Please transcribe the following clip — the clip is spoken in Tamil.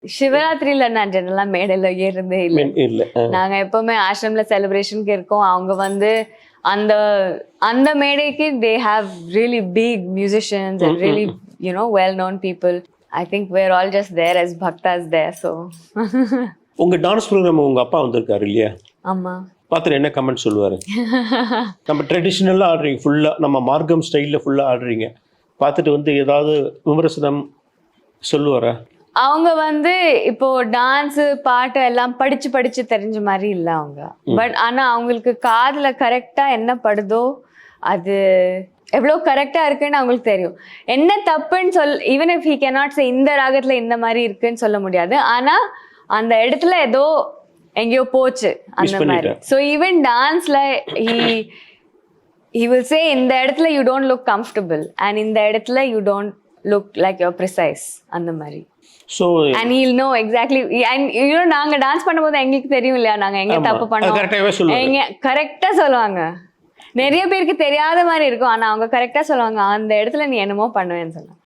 சிவராத்திரியில நான் ஜெனரலா மேடையில ஏறதே இல்லை. இல்ல நாங்க எப்பவுமே ஆசிரம்ல செலிப்ரேஷனுக்கு இருக்கோம். அவங்க வந்து அந்த அந்த மேடைக்கு they have really big musicians and really well known people. I think we're all just there as bhaktas there. So உங்க டான்ஸ் ப்ரோக்ராம் உங்க அப்பா வந்திருக்காரு இல்லையா? ஆமா. பார்த்துட்டு என்ன கமெண்ட் சொல்லுவாரு? நம்ம ட்ரெடிஷ்னலா ஆடுறீங்க, ஃபுல்லா நம்ம மார்க்கம் ஸ்டைல்ல ஃபுல்லா ஆடுறீங்க, பார்த்துட்டு வந்து ஏதாவது விமர்சனம் சொல்லுவாரா? அவங்க வந்து இப்போ டான்ஸ் பாட்டு எல்லாம் படிச்சு படிச்சு தெரிஞ்ச மாதிரி இல்ல அவங்க. பட் ஆனா அவங்களுக்கு காதுல கரெக்டா என்ன படுதோ அது எவ்வளோ கரெக்டா இருக்குன்னு அவங்களுக்கு தெரியும். என்ன தப்புன்னு even if he cannot say இந்த ராகத்துல இந்த மாதிரி இருக்குன்னு சொல்ல முடியாது. ஆனா அந்த இடத்துல ஏதோ எங்கேயோ போச்சு அந்த மாதிரி. ஸோ ஈவன் டான்ஸ்ல he will say இந்த இடத்துல you don't look comfortable and இந்த இடத்துல you don't look like your precise அந்த மாதிரி. So and he'll know exactly and நாங்க டான்ஸ் பண்ணும்போது எங்களுக்கு தெரியும் இல்லையா நாங்க எங்க தப்பு பண்ணோம். எங்க கரெக்டா சொல்லுவாங்க. நிறைய பேருக்கு தெரியாத மாதிரி இருக்கும். ஆனா அவங்க கரெக்டா சொல்லுவாங்க அந்த இடத்துல நீ என்னமோ பண்ணுவேன்னு சொன்னாங்க.